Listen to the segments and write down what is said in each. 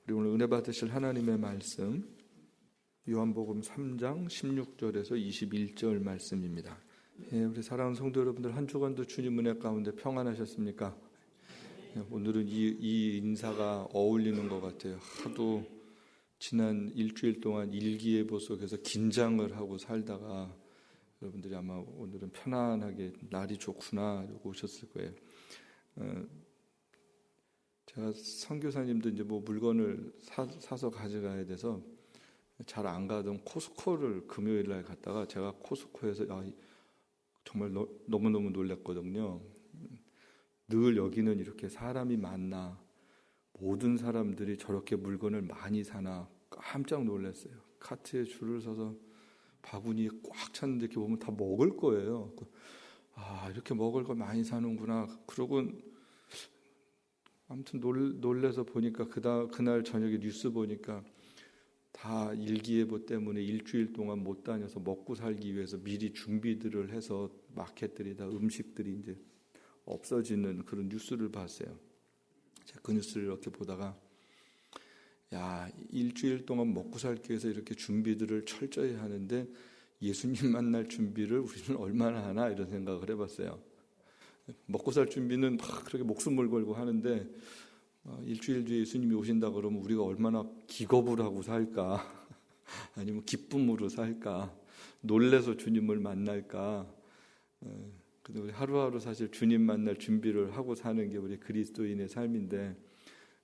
우리 오늘 은혜 받으실 하나님의 말씀 요한복음 3장 16절에서 21절 말씀입니다. 우리 사랑하는 성도 여러분들, 한 주간도 주님 은혜 가운데 평안하셨습니까? 오늘은 이 인사가 어울리는 것 같아요. 하도 지난 일주일 동안 일기예보 속에서 긴장을 하고 살다가 여러분들이 아마 오늘은 편안하게 날이 좋구나 이러고 오셨을 거예요. 제가 선교사님도 이제 뭐 물건을 사서 가져가야 돼서 잘 안 가던 코스코를 금요일 날 갔다가 제가 코스코에서 정말 너무너무 놀랐거든요. 늘 여기는 이렇게 사람이 많나, 모든 사람들이 저렇게 물건을 많이 사나 깜짝 놀랐어요. 카트에 줄을 서서 바구니에 꽉 찼는데 이렇게 보면 다 먹을 거예요. 이렇게 먹을 걸 많이 사는구나. 그러고 아무튼 놀래서 보니까 그날 저녁에 뉴스 보니까 다 일기예보 때문에 일주일 동안 못 다녀서 먹고 살기 위해서 미리 준비들을 해서 마켓들이 다 음식들이 이제 없어지는 그런 뉴스를 봤어요. 제가 그 뉴스를 이렇게 보다가 일주일 동안 먹고 살기 위해서 이렇게 준비들을 철저히 하는데 예수님 만날 준비를 우리는 얼마나 하나 이런 생각을 해봤어요. 먹고 살 준비는 막 그렇게 목숨을 걸고 하는데 일주일 뒤에 예수님이 오신다 그러면 우리가 얼마나 기겁을 하고 살까, 아니면 기쁨으로 살까, 놀래서 주님을 만날까. 근데 우리 하루하루 사실 주님 만날 준비를 하고 사는 게 우리 그리스도인의 삶인데,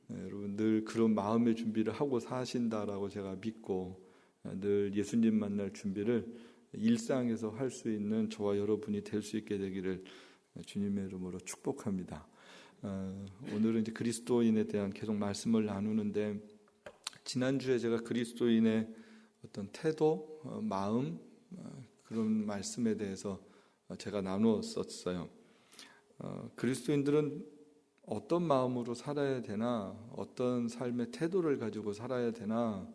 여러분 늘 그런 마음의 준비를 하고 사신다라고 제가 믿고 늘 예수님 만날 준비를 일상에서 할 수 있는 저와 여러분이 될 수 있게 되기를 주님의 이름으로 축복합니다. 오늘은 이제 그리스도인에 대한 계속 말씀을 나누는데, 지난주에 제가 그리스도인의 어떤 태도, 마음, 그런 말씀에 대해서 제가 나누었었어요. 그리스도인들은 어떤 마음으로 살아야 되나, 어떤 삶의 태도를 가지고 살아야 되나,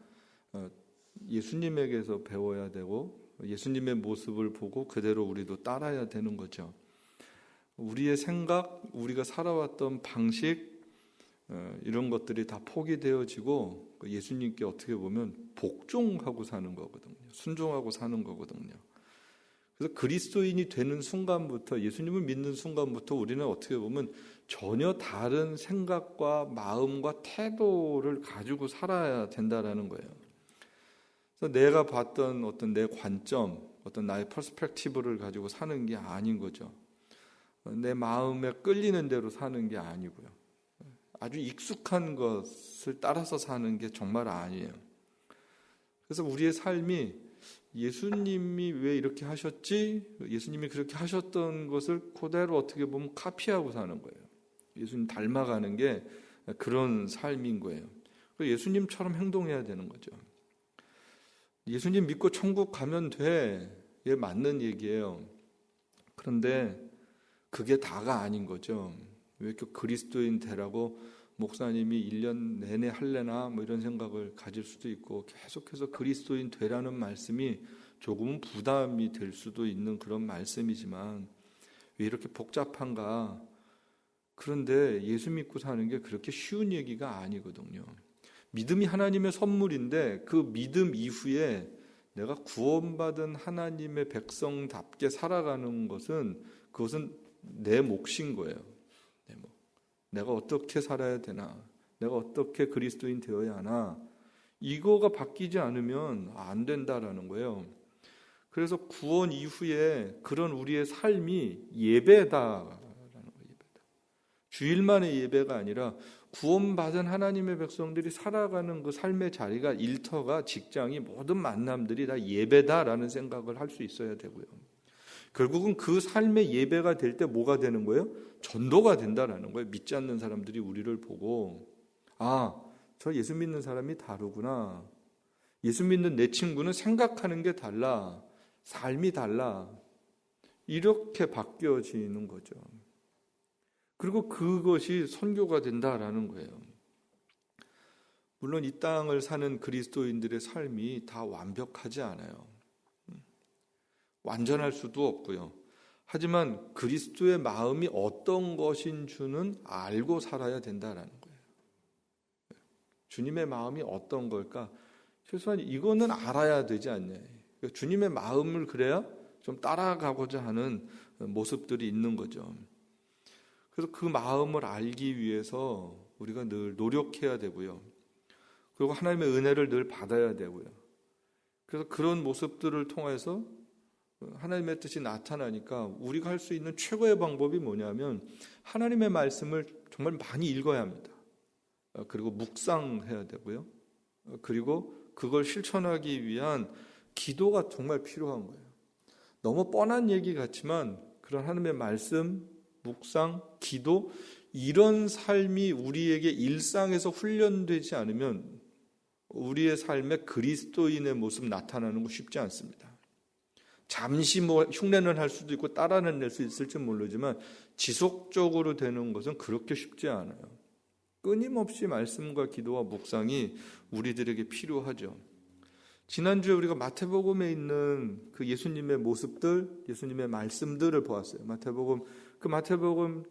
예수님에게서 배워야 되고 예수님의 모습을 보고 그대로 우리도 따라야 되는 거죠. 우리의 생각, 우리가 살아왔던 방식, 이런 것들이 다 포기되어지고 예수님께 어떻게 보면 복종하고 사는 거거든요. 순종하고 사는 거거든요. 그래서 그리스도인이 되는 순간부터, 예수님을 믿는 순간부터 우리는 어떻게 보면 전혀 다른 생각과 마음과 태도를 가지고 살아야 된다라는 거예요. 그래서 내가 봤던 어떤 내 관점, 어떤 나의 퍼스펙티브를 가지고 사는 게 아닌 거죠. 내 마음에 끌리는 대로 사는 게 아니고요. 아주 익숙한 것을 따라서 사는 게 정말 아니에요. 그래서 우리의 삶이 예수님이 왜 이렇게 하셨지? 예수님이 그렇게 하셨던 것을 그대로 어떻게 보면 카피하고 사는 거예요. 예수님 닮아가는 게 그런 삶인 거예요. 예수님처럼 행동해야 되는 거죠. 예수님 믿고 천국 가면 돼. 예, 맞는 얘기예요. 그런데 그게 다가 아닌 거죠. 왜 이렇게 그리스도인 되라고 목사님이 1년 내내 할래나 뭐 이런 생각을 가질 수도 있고, 계속해서 그리스도인 되라는 말씀이 조금은 부담이 될 수도 있는 그런 말씀이지만 왜 이렇게 복잡한가? 그런데 예수 믿고 사는 게 그렇게 쉬운 얘기가 아니거든요. 믿음이 하나님의 선물인데 그 믿음 이후에 내가 구원받은 하나님의 백성답게 살아가는 것은, 그것은 내 몫인 거예요. 내가 어떻게 살아야 되나, 내가 어떻게 그리스도인 되어야 하나, 이거가 바뀌지 않으면 안 된다라는 거예요. 그래서 구원 이후에 그런 우리의 삶이 예배다라는 거예요. 예배다. 주일만의 예배가 아니라 구원받은 하나님의 백성들이 살아가는 그 삶의 자리가, 일터가, 직장이, 모든 만남들이 다 예배다라는 생각을 할 수 있어야 되고요. 결국은 그 삶의 예배가 될 때 뭐가 되는 거예요? 전도가 된다라는 거예요. 믿지 않는 사람들이 우리를 보고, 저 예수 믿는 사람이 다르구나. 예수 믿는 내 친구는 생각하는 게 달라. 삶이 달라. 이렇게 바뀌어지는 거죠. 그리고 그것이 선교가 된다라는 거예요. 물론 이 땅을 사는 그리스도인들의 삶이 다 완벽하지 않아요. 완전할 수도 없고요. 하지만 그리스도의 마음이 어떤 것인 줄은 알고 살아야 된다라는 거예요. 주님의 마음이 어떤 걸까? 최소한 이거는 알아야 되지 않냐. 그러니까 주님의 마음을 그래야 좀 따라가고자 하는 모습들이 있는 거죠. 그래서 그 마음을 알기 위해서 우리가 늘 노력해야 되고요. 그리고 하나님의 은혜를 늘 받아야 되고요. 그래서 그런 모습들을 통해서 하나님의 뜻이 나타나니까 우리가 할 수 있는 최고의 방법이 뭐냐면 하나님의 말씀을 정말 많이 읽어야 합니다. 그리고 묵상해야 되고요. 그리고 그걸 실천하기 위한 기도가 정말 필요한 거예요. 너무 뻔한 얘기 같지만 그런 하나님의 말씀, 묵상, 기도 이런 삶이 우리에게 일상에서 훈련되지 않으면 우리의 삶에 그리스도인의 모습 나타나는 거 쉽지 않습니다. 잠시 흉내는 할 수도 있고 따라는 낼 수 있을지 모르지만 지속적으로 되는 것은 그렇게 쉽지 않아요. 끊임없이 말씀과 기도와 묵상이 우리들에게 필요하죠. 지난주에 우리가 마태복음에 있는 그 예수님의 모습들, 예수님의 말씀들을 보았어요. 마태복음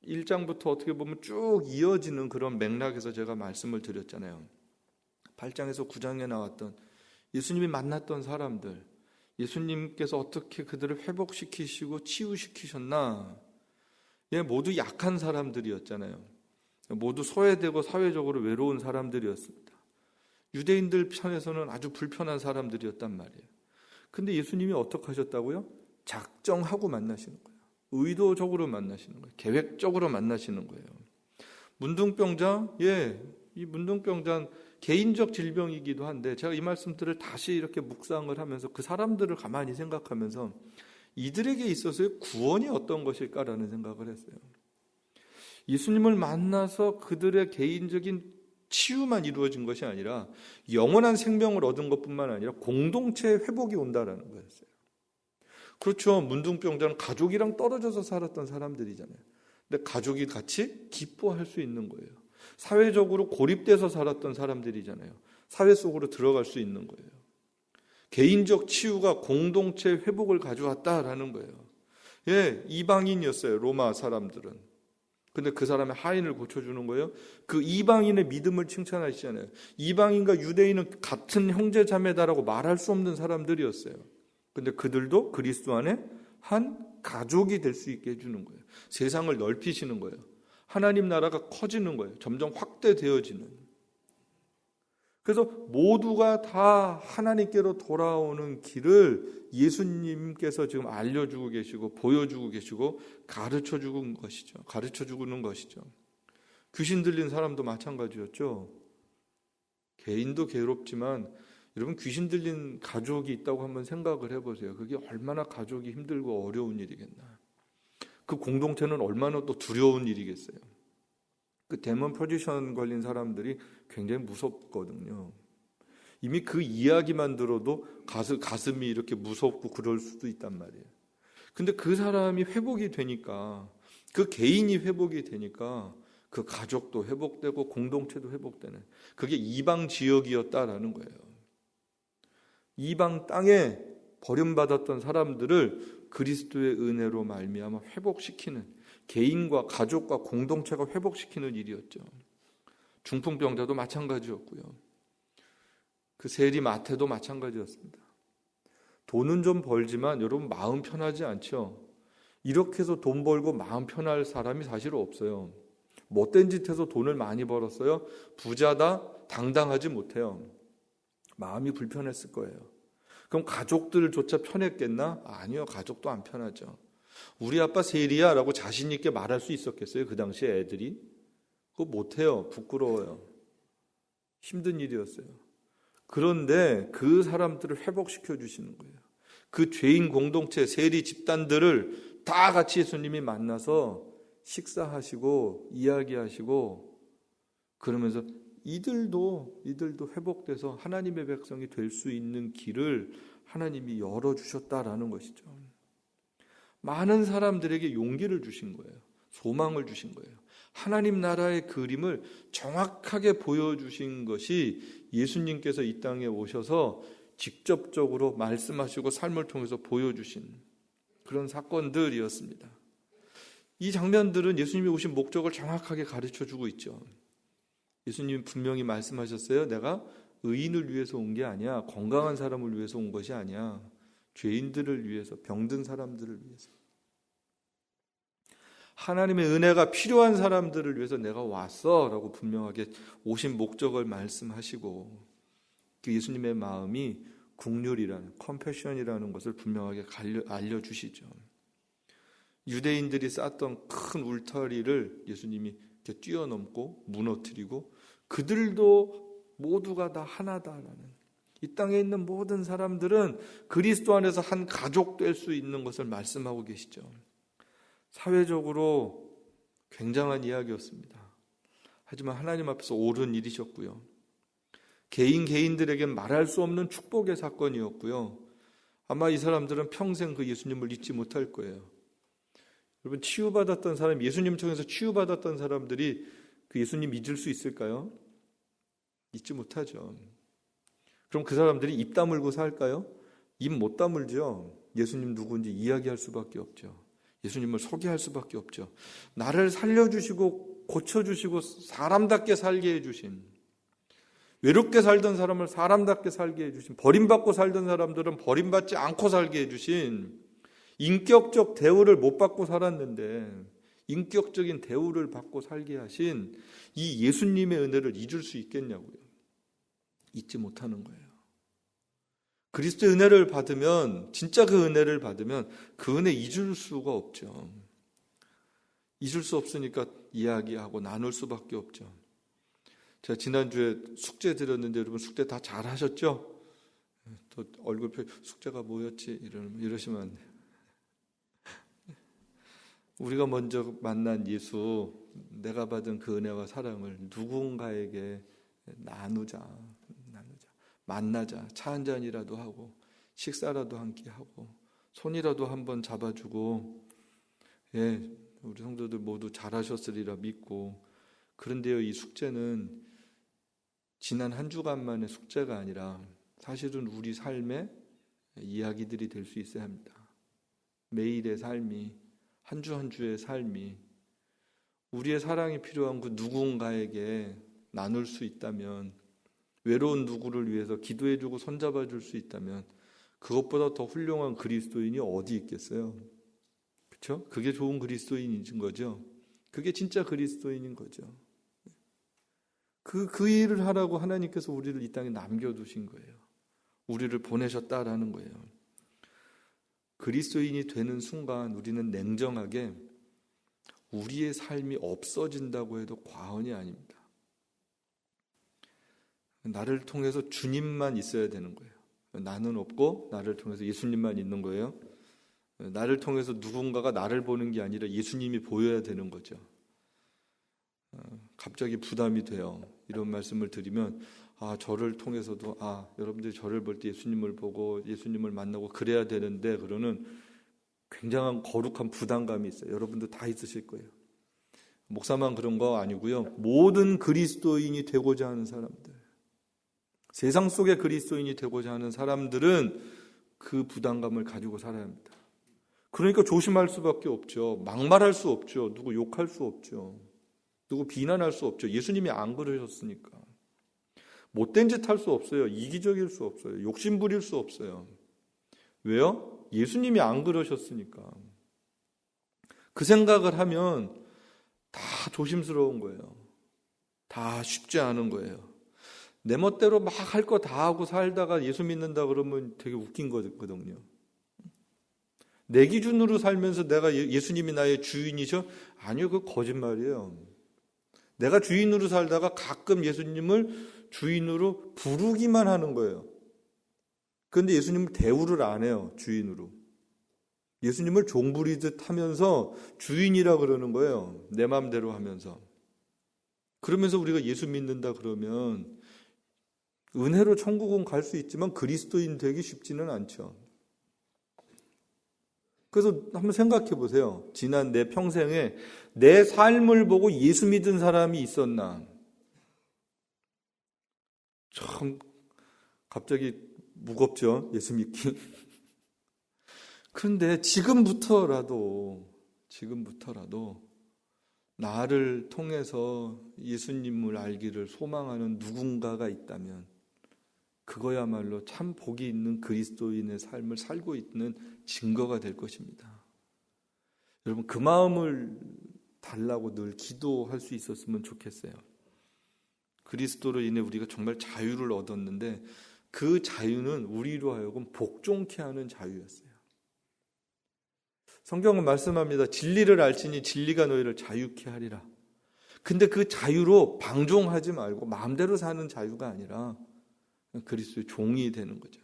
1장부터 어떻게 보면 쭉 이어지는 그런 맥락에서 제가 말씀을 드렸잖아요. 8장에서 9장에 나왔던 예수님이 만났던 사람들, 예수님께서 어떻게 그들을 회복시키시고 치유시키셨나? 모두 약한 사람들이었잖아요. 모두 소외되고 사회적으로 외로운 사람들이었습니다. 유대인들 편에서는 아주 불편한 사람들이었단 말이에요. 근데 예수님이 어떻게 하셨다고요? 작정하고 만나시는 거예요. 의도적으로 만나시는 거예요. 계획적으로 만나시는 거예요. 문둥병자, 이 문둥병자는 개인적 질병이기도 한데 제가 이 말씀들을 다시 이렇게 묵상을 하면서 그 사람들을 가만히 생각하면서 이들에게 있어서의 구원이 어떤 것일까라는 생각을 했어요. 예수님을 만나서 그들의 개인적인 치유만 이루어진 것이 아니라 영원한 생명을 얻은 것뿐만 아니라 공동체의 회복이 온다라는 거였어요. 그렇죠. 문둥병자는 가족이랑 떨어져서 살았던 사람들이잖아요. 근데 가족이 같이 기뻐할 수 있는 거예요. 사회적으로 고립돼서 살았던 사람들이잖아요. 사회 속으로 들어갈 수 있는 거예요. 개인적 치유가 공동체 회복을 가져왔다라는 거예요. 이방인이었어요. 로마 사람들은. 근데 그 사람의 하인을 고쳐주는 거예요. 그 이방인의 믿음을 칭찬하시잖아요. 이방인과 유대인은 같은 형제 자매다라고 말할 수 없는 사람들이었어요. 근데 그들도 그리스도 안에 한 가족이 될 수 있게 해주는 거예요. 세상을 넓히시는 거예요. 하나님 나라가 커지는 거예요. 점점 확대되어지는. 그래서 모두가 다 하나님께로 돌아오는 길을 예수님께서 지금 알려주고 계시고 보여주고 계시고 가르쳐주는 것이죠. 귀신 들린 사람도 마찬가지였죠. 개인도 괴롭지만 여러분 귀신 들린 가족이 있다고 한번 생각을 해보세요. 그게 얼마나 가족이 힘들고 어려운 일이겠나. 그 공동체는 얼마나 또 두려운 일이겠어요. 그 데몬 포지션 걸린 사람들이 굉장히 무섭거든요. 이미 그 이야기만 들어도 가슴이 이렇게 무섭고 그럴 수도 있단 말이에요. 근데 그 사람이 회복이 되니까, 그 개인이 회복이 되니까 그 가족도 회복되고 공동체도 회복되는, 그게 이방 지역이었다라는 거예요. 이방 땅에 버림받았던 사람들을 그리스도의 은혜로 말미암아 회복시키는, 개인과 가족과 공동체가 회복시키는 일이었죠. 중풍병자도 마찬가지였고요. 그 세리 마태도 마찬가지였습니다. 돈은 좀 벌지만 여러분 마음 편하지 않죠. 이렇게 해서 돈 벌고 마음 편할 사람이 사실 없어요. 못된 짓 해서 돈을 많이 벌었어요. 부자다 당당하지 못해요. 마음이 불편했을 거예요. 그럼 가족들조차 편했겠나? 아니요, 가족도 안 편하죠. 우리 아빠 세리야 라고 자신 있게 말할 수 있었겠어요? 그 당시에 애들이? 그거 못해요. 부끄러워요. 힘든 일이었어요. 그런데 그 사람들을 회복시켜 주시는 거예요. 그 죄인 공동체, 세리 집단들을 다 같이 예수님이 만나서 식사하시고 이야기하시고 그러면서 이들도 회복돼서 하나님의 백성이 될 수 있는 길을 하나님이 열어주셨다라는 것이죠. 많은 사람들에게 용기를 주신 거예요. 소망을 주신 거예요. 하나님 나라의 그림을 정확하게 보여주신 것이 예수님께서 이 땅에 오셔서 직접적으로 말씀하시고 삶을 통해서 보여주신 그런 사건들이었습니다. 이 장면들은 예수님이 오신 목적을 정확하게 가르쳐주고 있죠. 예수님 분명히 말씀하셨어요. 내가 의인을 위해서 온 게 아니야. 건강한 사람을 위해서 온 것이 아니야. 죄인들을 위해서, 병든 사람들을 위해서. 하나님의 은혜가 필요한 사람들을 위해서 내가 왔어 라고 분명하게 오신 목적을 말씀하시고, 그 예수님의 마음이 긍휼이라는, 컴패션이라는 것을 분명하게 알려주시죠. 유대인들이 쌓던 큰 울타리를 예수님이 이렇게 뛰어넘고 무너뜨리고, 그들도 모두가 다 하나다라는, 이 땅에 있는 모든 사람들은 그리스도 안에서 한 가족 될 수 있는 것을 말씀하고 계시죠. 사회적으로 굉장한 이야기였습니다. 하지만 하나님 앞에서 옳은 일이셨고요. 개인들에겐 말할 수 없는 축복의 사건이었고요. 아마 이 사람들은 평생 그 예수님을 잊지 못할 거예요. 여러분, 치유받았던 사람, 예수님 통해서 치유받았던 사람들이 그 예수님 잊을 수 있을까요? 잊지 못하죠. 그럼 그 사람들이 입 다물고 살까요? 입 못 다물죠. 예수님 누구인지 이야기할 수밖에 없죠. 예수님을 소개할 수밖에 없죠. 나를 살려주시고 고쳐주시고 사람답게 살게 해주신, 외롭게 살던 사람을 사람답게 살게 해주신, 버림받고 살던 사람들은 버림받지 않고 살게 해주신, 인격적 대우를 못 받고 살았는데 인격적인 대우를 받고 살게 하신 이 예수님의 은혜를 잊을 수 있겠냐고요. 잊지 못하는 거예요. 그리스도의 은혜를 받으면, 진짜 그 은혜를 받으면 그 은혜 잊을 수가 없죠. 잊을 수 없으니까 이야기하고 나눌 수밖에 없죠. 제가 지난주에 숙제 드렸는데 여러분 숙제 다 잘 하셨죠? 또 얼굴표 숙제가 뭐였지? 이러시면 안 돼요. 우리가 먼저 만난 예수, 내가 받은 그 은혜와 사랑을 누군가에게 나누자. 만나자. 차 한 잔이라도 하고 식사라도 함께 하고 손이라도 한번 잡아주고, 예, 우리 성도들 모두 잘하셨으리라 믿고. 그런데요, 이 숙제는 지난 한 주간만의 숙제가 아니라 사실은 우리 삶의 이야기들이 될 수 있어야 합니다. 매일의 삶이, 한 주 한 주의 삶이 우리의 사랑이 필요한 그 누군가에게 나눌 수 있다면, 외로운 누구를 위해서 기도해주고 손잡아줄 수 있다면 그것보다 더 훌륭한 그리스도인이 어디 있겠어요? 그렇죠? 그게 좋은 그리스도인인 거죠. 그게 진짜 그리스도인인 거죠. 그 일을 하라고 하나님께서 우리를 이 땅에 남겨두신 거예요. 우리를 보내셨다라는 거예요. 그리스도인이 되는 순간 우리는 냉정하게 우리의 삶이 없어진다고 해도 과언이 아닙니다. 나를 통해서 주님만 있어야 되는 거예요. 나는 없고 나를 통해서 예수님만 있는 거예요. 나를 통해서 누군가가 나를 보는 게 아니라 예수님이 보여야 되는 거죠. 갑자기 부담이 돼요. 이런 말씀을 드리면, 저를 통해서도 여러분들이 저를 볼 때 예수님을 보고 예수님을 만나고 그래야 되는데, 그러는 굉장한 거룩한 부담감이 있어요. 여러분도 다 있으실 거예요. 목사만 그런 거 아니고요. 모든 그리스도인이 되고자 하는 사람들, 세상 속의 그리스도인이 되고자 하는 사람들은 그 부담감을 가지고 살아야 합니다. 그러니까 조심할 수밖에 없죠. 막말할 수 없죠. 누구 욕할 수 없죠. 누구 비난할 수 없죠. 예수님이 안 그러셨으니까. 못된 짓 할 수 없어요. 이기적일 수 없어요. 욕심 부릴 수 없어요. 왜요? 예수님이 안 그러셨으니까. 그 생각을 하면 다 조심스러운 거예요. 다 쉽지 않은 거예요. 내 멋대로 막 할 거 다 하고 살다가 예수 믿는다 그러면 되게 웃긴 거거든요. 내 기준으로 살면서 내가 예수님이 나의 주인이셔? 아니요, 그거 거짓말이에요. 내가 주인으로 살다가 가끔 예수님을 주인으로 부르기만 하는 거예요. 그런데 예수님을 대우를 안 해요, 주인으로. 예수님을 종부리듯 하면서 주인이라 그러는 거예요. 내 마음대로 하면서. 그러면서 우리가 예수 믿는다 그러면 은혜로 천국은 갈 수 있지만 그리스도인 되기 쉽지는 않죠. 그래서 한번 생각해 보세요. 지난 내 평생에 내 삶을 보고 예수 믿은 사람이 있었나? 참 갑자기 무겁죠, 예수 믿기. 그런데 지금부터라도 나를 통해서 예수님을 알기를 소망하는 누군가가 있다면 그거야말로 참 복이 있는 그리스도인의 삶을 살고 있는 증거가 될 것입니다. 여러분, 그 마음을 달라고 늘 기도할 수 있었으면 좋겠어요. 그리스도로 인해 우리가 정말 자유를 얻었는데 그 자유는 우리로 하여금 복종케 하는 자유였어요. 성경은 말씀합니다. 진리를 알지니 진리가 너희를 자유케 하리라. 근데 그 자유로 방종하지 말고 마음대로 사는 자유가 아니라 그리스도의 종이 되는 거죠.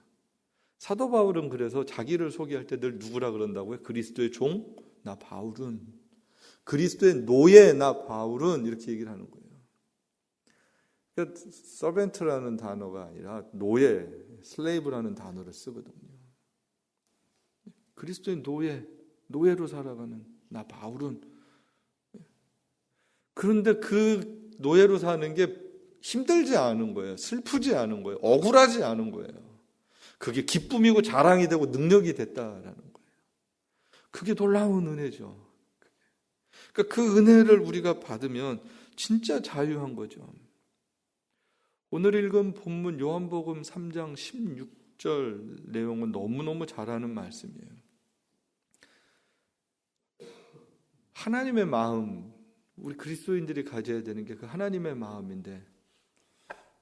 사도 바울은 그래서 자기를 소개할 때 늘 누구라 그런다고요? 그리스도의 종? 나 바울은. 그리스도의 노예? 나 바울은. 이렇게 얘기를 하는 거예요. 그러니까 서벤트라는 단어가 아니라 노예, 슬레이브라는 단어를 쓰거든요. 그리스도의 노예로 살아가는 나 바울은. 그런데 그 노예로 사는 게 힘들지 않은 거예요. 슬프지 않은 거예요. 억울하지 않은 거예요. 그게 기쁨이고 자랑이 되고 능력이 됐다라는 거예요. 그게 놀라운 은혜죠. 그러니까 그 은혜를 우리가 받으면 진짜 자유한 거죠. 오늘 읽은 본문 요한복음 3장 16절 내용은 너무너무 잘 아는 말씀이에요. 하나님의 마음, 우리 그리스도인들이 가져야 되는 게 그 하나님의 마음인데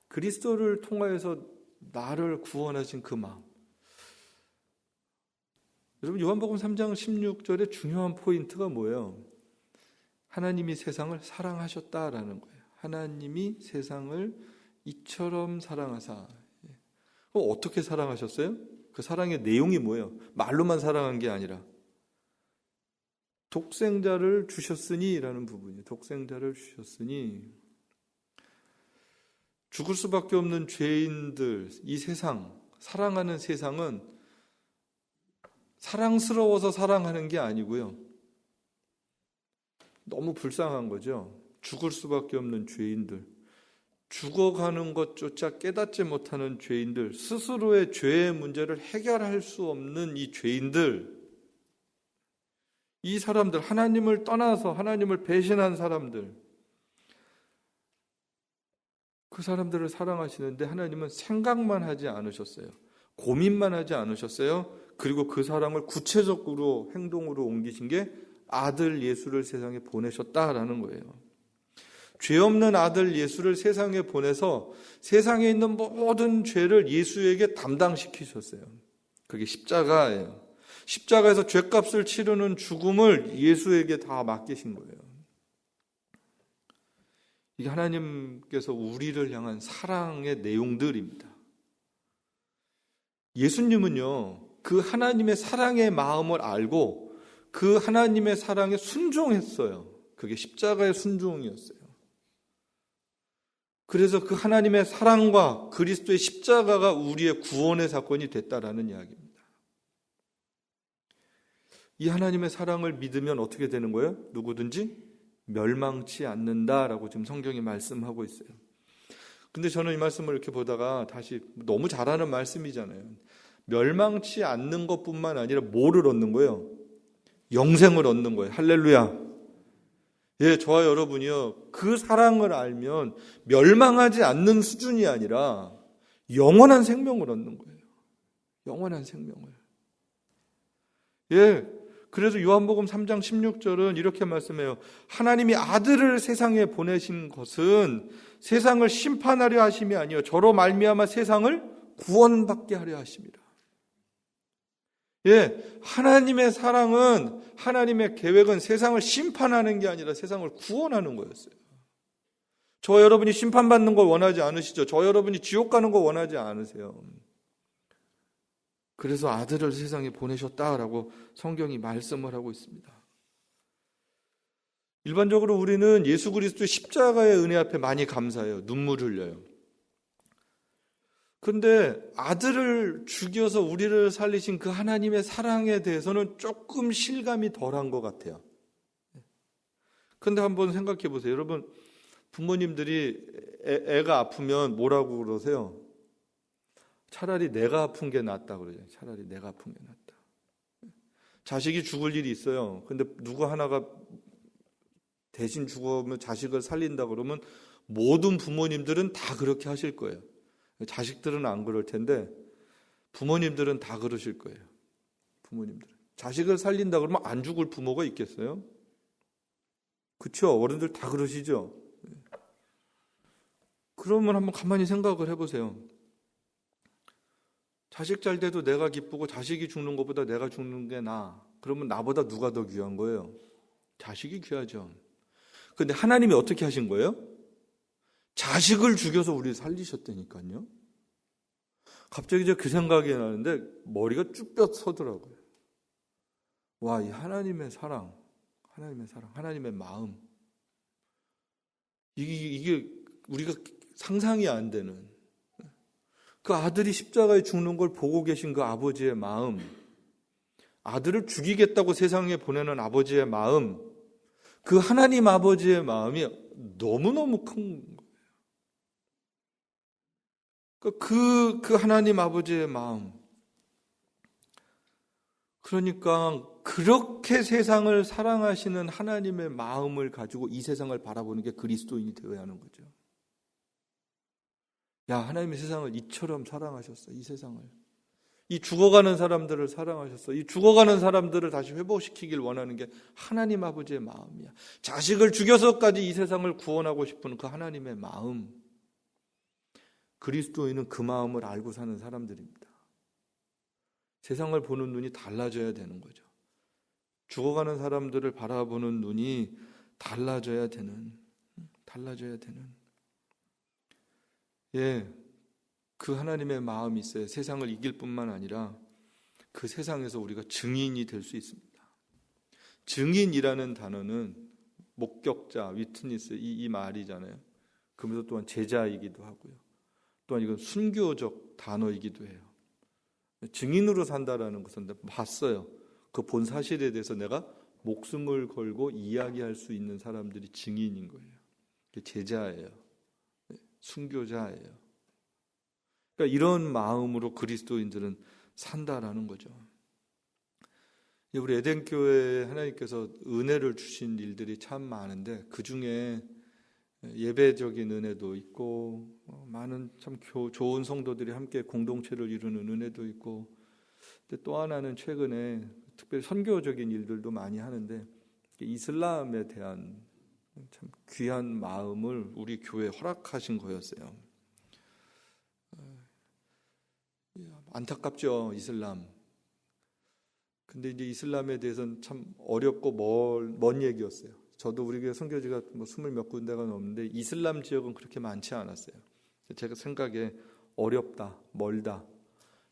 그리스도를 통하여서 나를 구원하신 그 마음. 여러분, 요한복음 3장 16절의 중요한 포인트가 뭐예요? 하나님이 세상을 사랑하셨다라는 거예요. 하나님이 세상을 이처럼 사랑하사. 어떻게 사랑하셨어요? 그 사랑의 내용이 뭐예요? 말로만 사랑한 게 아니라 독생자를 주셨으니 라는 부분이에요. 독생자를 주셨으니 죽을 수밖에 없는 죄인들, 이 세상, 사랑하는 세상은 사랑스러워서 사랑하는 게 아니고요. 너무 불쌍한 거죠. 죽을 수밖에 없는 죄인들, 죽어가는 것조차 깨닫지 못하는 죄인들, 스스로의 죄의 문제를 해결할 수 없는 이 죄인들, 이 사람들, 하나님을 떠나서 하나님을 배신한 사람들, 그 사람들을 사랑하시는데 하나님은 생각만 하지 않으셨어요. 고민만 하지 않으셨어요. 그리고 그 사랑을 구체적으로 행동으로 옮기신 게 아들 예수를 세상에 보내셨다라는 거예요. 죄 없는 아들 예수를 세상에 보내서 세상에 있는 모든 죄를 예수에게 담당시키셨어요. 그게 십자가예요. 십자가에서 죄값을 치르는 죽음을 예수에게 다 맡기신 거예요. 이게 하나님께서 우리를 향한 사랑의 내용들입니다. 예수님은요, 그 하나님의 사랑의 마음을 알고 그 하나님의 사랑에 순종했어요. 그게 십자가의 순종이었어요. 그래서 그 하나님의 사랑과 그리스도의 십자가가 우리의 구원의 사건이 됐다라는 이야기입니다. 이 하나님의 사랑을 믿으면 어떻게 되는 거예요? 누구든지 멸망치 않는다라고 지금 성경이 말씀하고 있어요. 근데 저는 이 말씀을 이렇게 보다가 다시 너무 잘 아는 말씀이잖아요. 멸망치 않는 것뿐만 아니라 뭐를 얻는 거예요? 영생을 얻는 거예요. 할렐루야. 예, 저와 여러분이요, 그 사랑을 알면 멸망하지 않는 수준이 아니라 영원한 생명을 얻는 거예요. 영원한 생명을. 예, 그래서 요한복음 3장 16절은 이렇게 말씀해요. 하나님이 아들을 세상에 보내신 것은 세상을 심판하려 하심이 아니요 저로 말미암아 세상을 구원받게 하려 하심이라. 예, 하나님의 사랑은, 하나님의 계획은 세상을 심판하는 게 아니라 세상을 구원하는 거였어요. 저 여러분이 심판받는 걸 원하지 않으시죠? 저 여러분이 지옥 가는 거 원하지 않으세요? 그래서 아들을 세상에 보내셨다라고 성경이 말씀을 하고 있습니다. 일반적으로 우리는 예수 그리스도의 십자가의 은혜 앞에 많이 감사해요. 눈물 흘려요. 그런데 아들을 죽여서 우리를 살리신 그 하나님의 사랑에 대해서는 조금 실감이 덜한 것 같아요. 그런데 한번 생각해 보세요. 여러분, 부모님들이 애가 아프면 뭐라고 그러세요? 차라리 내가 아픈 게 낫다 그러죠. 차라리 내가 아픈 게 낫다. 자식이 죽을 일이 있어요. 근데 누구 하나가 대신 죽으면 자식을 살린다 그러면 모든 부모님들은 다 그렇게 하실 거예요. 자식들은 안 그럴 텐데 부모님들은 다 그러실 거예요. 부모님들은. 자식을 살린다 그러면 안 죽을 부모가 있겠어요? 그렇죠? 어른들 다 그러시죠? 그러면 한번 가만히 생각을 해보세요. 자식 잘 돼도 내가 기쁘고 자식이 죽는 것보다 내가 죽는 게 나아. 그러면 나보다 누가 더 귀한 거예요? 자식이 귀하죠. 근데 하나님이 어떻게 하신 거예요? 자식을 죽여서 우리를 살리셨다니까요. 갑자기 그 생각이 나는데 머리가 쭈뼛 서더라고요. 와, 이 하나님의 사랑, 하나님의 마음. 이게 우리가 상상이 안 되는, 그 아들이 십자가에 죽는 걸 보고 계신 그 아버지의 마음, 아들을 죽이겠다고 세상에 보내는 아버지의 마음, 그 하나님 아버지의 마음이 너무너무 큰 거예요. 그 하나님 아버지의 마음. 그러니까 그렇게 세상을 사랑하시는 하나님의 마음을 가지고 이 세상을 바라보는 게 그리스도인이 되어야 하는 거죠. 야, 하나님이 세상을 이처럼 사랑하셨어. 이 세상을. 이 죽어가는 사람들을 사랑하셨어. 이 죽어가는 사람들을 다시 회복시키길 원하는 게 하나님 아버지의 마음이야. 자식을 죽여서까지 이 세상을 구원하고 싶은 그 하나님의 마음. 그리스도인은 그 마음을 알고 사는 사람들입니다. 세상을 보는 눈이 달라져야 되는 거죠. 죽어가는 사람들을 바라보는 눈이 달라져야 되는. 예, 그 하나님의 마음이 있어야 세상을 이길 뿐만 아니라 그 세상에서 우리가 증인이 될 수 있습니다. 증인이라는 단어는 목격자, 위트니스 이 말이잖아요. 그러면서 또한 제자이기도 하고요. 또한 이건 순교적 단어이기도 해요. 증인으로 산다라는 것은 봤어요. 그 본 사실에 대해서 내가 목숨을 걸고 이야기할 수 있는 사람들이 증인인 거예요. 제자예요. 순교자예요. 그러니까 이런 마음으로 그리스도인들은 산다라는 거죠. 우리 에덴교회에 하나님께서 은혜를 주신 일들이 참 많은데 그 중에 예배적인 은혜도 있고 많은 참 좋은 성도들이 함께 공동체를 이루는 은혜도 있고, 근데 또 하나는 최근에 특별히 선교적인 일들도 많이 하는데 이슬람에 대한 참 귀한 마음을 우리 교회에 허락하신 거였어요. 안타깝죠, 이슬람. 근데 이제 이슬람에 대해서는 참 어렵고 먼 얘기였어요. 저도 우리 교회 선교지가 뭐 20몇 군데가 넘는데 이슬람 지역은 그렇게 많지 않았어요. 제가 생각에 어렵다, 멀다,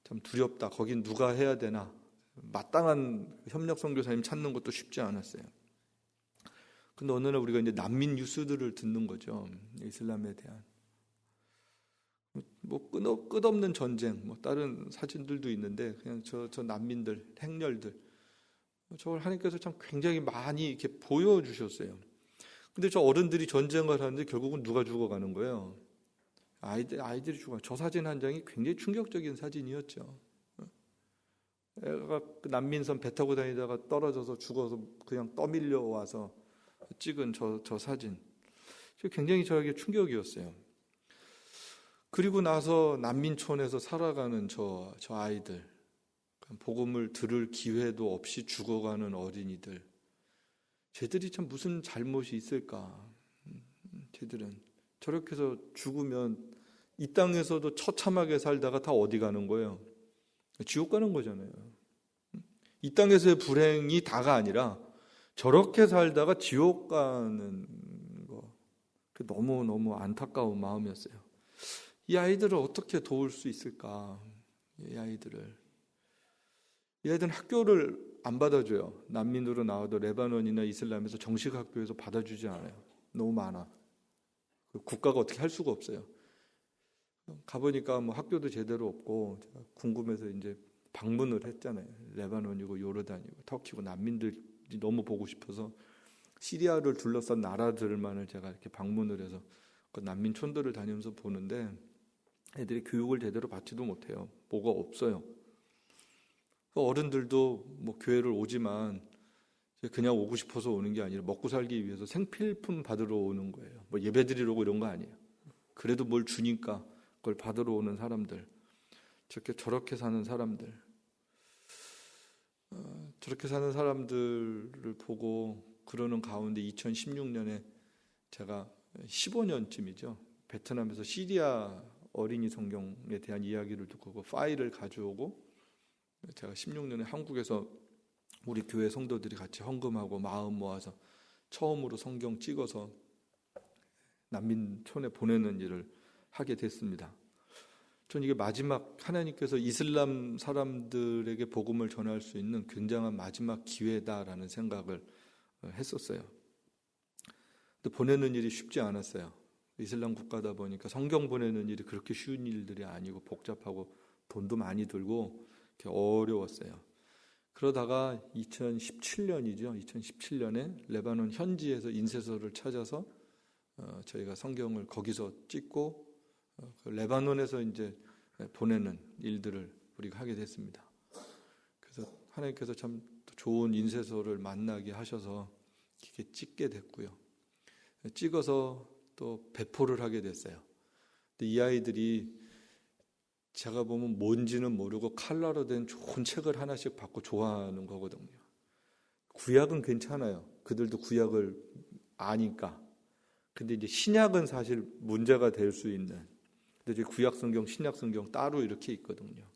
참 두렵다, 거긴 누가 해야 되나, 마땅한 협력 선교사님 찾는 것도 쉽지 않았어요. 근데 어느 날 우리가 이제 난민 뉴스들을 듣는 거죠. 이슬람에 대한 뭐 끝없는 전쟁, 뭐 다른 사진들도 있는데 그냥 저 난민들, 행렬들, 저걸 하나님께서 참 굉장히 많이 이렇게 보여주셨어요. 근데 저 어른들이 전쟁을 하는데 결국은 누가 죽어가는 거예요? 아이들이 죽어요. 저 사진 한 장이 굉장히 충격적인 사진이었죠. 애가 난민선 배 타고 다니다가 떨어져서 죽어서 그냥 떠밀려 와서 찍은 저 사진, 굉장히 저에게 충격이었어요. 그리고 나서 난민촌에서 살아가는 저 아이들, 복음을 들을 기회도 없이 죽어가는 어린이들, 쟤들이 참 무슨 잘못이 있을까? 쟤들은 저렇게 해서 죽으면 이 땅에서도 처참하게 살다가 다 어디 가는 거예요? 지옥 가는 거잖아요. 이 땅에서의 불행이 다가 아니라 저렇게 살다가 지옥 가는 거, 너무너무 안타까운 마음이었어요. 이 아이들을 어떻게 도울 수 있을까? 이 아이들은 학교를 안 받아줘요. 난민으로 나와도 레바논이나 이슬람에서 정식 학교에서 받아주지 않아요. 너무 많아. 국가가 어떻게 할 수가 없어요. 가보니까 뭐 학교도 제대로 없고, 제가 궁금해서 이제 방문을 했잖아요. 레바논이고 요르단이고 터키고 난민들이 너무 보고 싶어서 시리아를 둘러싼 나라들만을 제가 이렇게 방문을 해서 그 난민촌들을 다니면서 보는데 애들이 교육을 제대로 받지도 못해요. 뭐가 없어요. 어른들도 뭐 교회를 오지만 그냥 오고 싶어서 오는 게 아니라 먹고 살기 위해서 생필품 받으러 오는 거예요. 뭐 예배 드리려고 이런 거 아니에요. 그래도 뭘 주니까 그걸 받으러 오는 사람들, 저렇게 사는 사람들, 저렇게 사는 사람들을 보고 그러는 가운데 2016년에 제가 15년쯤이죠. 베트남에서 시리아 어린이 성경에 대한 이야기를 듣고 그 파일을 가져오고 제가 16년에 한국에서 우리 교회 성도들이 같이 헌금하고 마음 모아서 처음으로 성경 찍어서 난민촌에 보내는 일을 하게 됐습니다. 전 이게 마지막 하나님께서 이슬람 사람들에게 복음을 전할 수 있는 굉장한 마지막 기회다라는 생각을 했었어요. 근데 보내는 일이 쉽지 않았어요. 이슬람 국가다 보니까 성경 보내는 일이 그렇게 쉬운 일들이 아니고 복잡하고 돈도 많이 들고 이렇게 어려웠어요. 그러다가 2017년이죠. 2017년에 레바논 현지에서 인쇄소를 찾아서 저희가 성경을 거기서 찍고 그 레바논에서 이제 보내는 일들을 우리가 하게 됐습니다. 그래서 하나님께서 참 좋은 인쇄소를 만나게 하셔서 이렇게 찍게 됐고요. 찍어서 또 배포를 하게 됐어요. 근데 이 아이들이 제가 보면 뭔지는 모르고 칼라로 된 좋은 책을 하나씩 받고 좋아하는 거거든요. 구약은 괜찮아요. 그들도 구약을 아니까. 근데 이제 신약은 사실 문제가 될 수 있는. 근데 이제 구약 성경, 신약 성경 따로 이렇게 있거든요.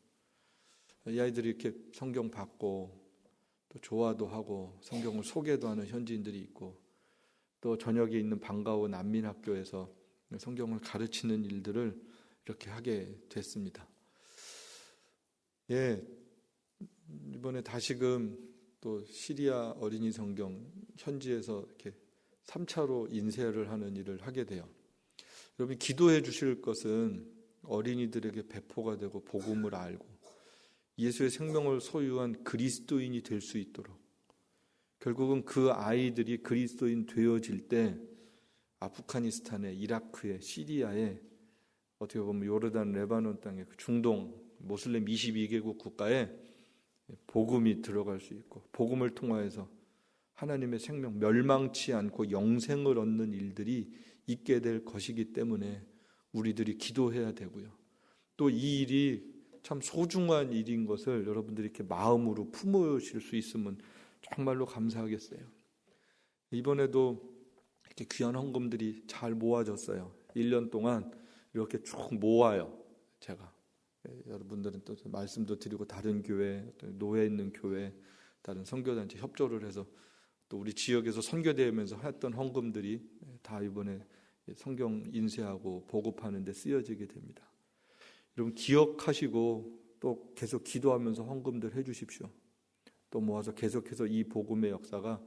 이 아이들이 이렇게 성경 받고 또 좋아도 하고 성경을 소개도 하는 현지인들이 있고 또 전역에 있는 방과후 난민학교에서 성경을 가르치는 일들을 이렇게 하게 됐습니다. 예, 이번에 다시금 또 시리아 어린이 성경 현지에서 이렇게 3차로 인쇄를 하는 일을 하게 돼요. 여러분 기도해 주실 것은 어린이들에게 배포가 되고 복음을 알고 예수의 생명을 소유한 그리스도인이 될 수 있도록 결국은 그 아이들이 그리스도인 되어질 때 아프가니스탄에, 이라크에, 시리아에 어떻게 보면 요르단, 레바논 땅에 중동, 모슬렘 22개국 국가에 복음이 들어갈 수 있고 복음을 통하여서 하나님의 생명, 멸망치 않고 영생을 얻는 일들이 있게 될 것이기 때문에 우리들이 기도해야 되고요. 또 이 일이 참 소중한 일인 것을 여러분들이 이렇게 마음으로 품으실 수 있으면 정말로 감사하겠어요. 이번에도 이렇게 귀한 헌금들이 잘 모아졌어요. 1년 동안 이렇게 쭉 모아요. 제가 여러분들은 또 말씀도 드리고 다른 교회, 노예 있는 교회, 다른 선교단체 협조를 해서 또 우리 지역에서 선교대회면서 했던 헌금들이 다 이번에 성경 인쇄하고 보급하는 데 쓰여지게 됩니다. 여러분 기억하시고 또 계속 기도하면서 헌금들 해주십시오. 또 모아서 계속해서 이 복음의 역사가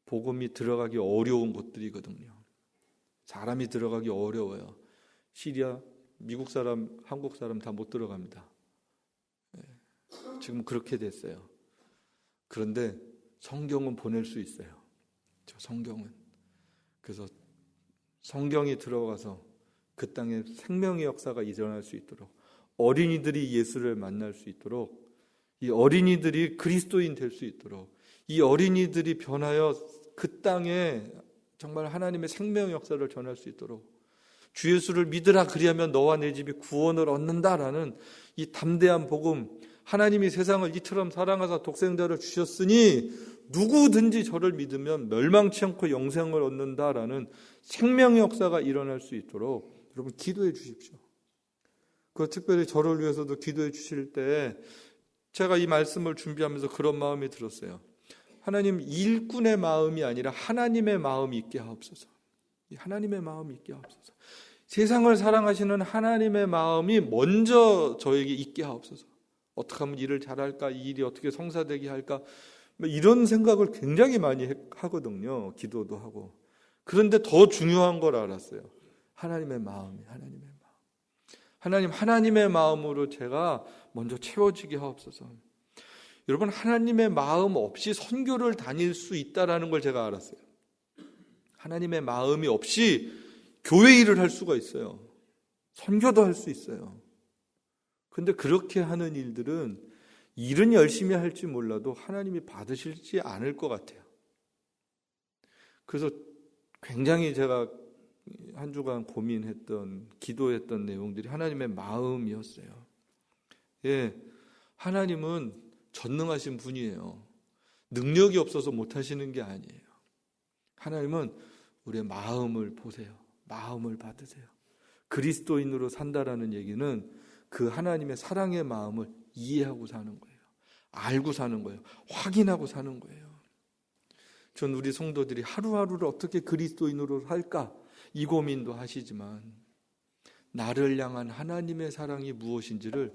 복음이 들어가기 어려운 곳들이거든요. 사람이 들어가기 어려워요. 시리아, 미국 사람, 한국 사람 다 못 들어갑니다. 지금 그렇게 됐어요. 그런데 성경은 보낼 수 있어요. 저 성경은. 그래서 성경이 들어가서 그 땅에 생명의 역사가 일어날 수 있도록 어린이들이 예수를 만날 수 있도록 이 어린이들이 그리스도인 될 수 있도록 이 어린이들이 변하여 그 땅에 정말 하나님의 생명의 역사를 전할 수 있도록 주 예수를 믿으라 그리하면 너와 내 집이 구원을 얻는다라는 이 담대한 복음 하나님이 세상을 이처럼 사랑하사 독생자를 주셨으니 누구든지 저를 믿으면 멸망치 않고 영생을 얻는다라는 생명의 역사가 일어날 수 있도록 여러분 기도해 주십시오. 그 특별히 저를 위해서도 기도해 주실 때 제가 이 말씀을 준비하면서 그런 마음이 들었어요. 하나님 일꾼의 마음이 아니라 하나님의 마음이 있게 하옵소서. 하나님의 마음이 있게 하옵소서. 세상을 사랑하시는 하나님의 마음이 먼저 저에게 있게 하옵소서. 어떻게 하면 일을 잘할까? 이 일이 어떻게 성사되게 할까? 이런 생각을 굉장히 많이 하거든요. 기도도 하고. 그런데 더 중요한 걸 알았어요. 하나님의 마음이 하나님의 마음. 하나님의 마음으로 제가 먼저 채워지게 하옵소서. 여러분 하나님의 마음 없이 선교를 다닐 수 있다라는 걸 제가 알았어요. 하나님의 마음이 없이 교회 일을 할 수가 있어요. 선교도 할 수 있어요. 근데 그렇게 하는 일들은 일은 열심히 할지 몰라도 하나님이 받으실지 않을 것 같아요. 그래서 굉장히 제가 한 주간 고민했던, 기도했던 내용들이 하나님의 마음이었어요. 예, 하나님은 전능하신 분이에요. 능력이 없어서 못하시는 게 아니에요. 하나님은 우리의 마음을 보세요. 마음을 받으세요. 그리스도인으로 산다라는 얘기는 그 하나님의 사랑의 마음을 이해하고 사는 거예요. 알고 사는 거예요. 확인하고 사는 거예요. 전 우리 성도들이 하루하루를 어떻게 그리스도인으로 살까 이 고민도 하시지만 나를 향한 하나님의 사랑이 무엇인지를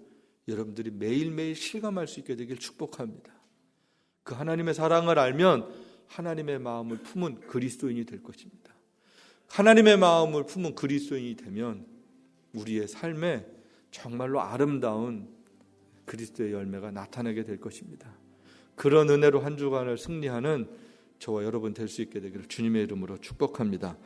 여러분들이 매일매일 실감할 수 있게 되길 축복합니다. 그 하나님의 사랑을 알면 하나님의 마음을 품은 그리스도인이 될 것입니다. 하나님의 마음을 품은 그리스도인이 되면 우리의 삶에 정말로 아름다운 그리스도의 열매가 나타나게 될 것입니다. 그런 은혜로 한 주간을 승리하는 저와 여러분 될 수 있게 되기를 주님의 이름으로 축복합니다.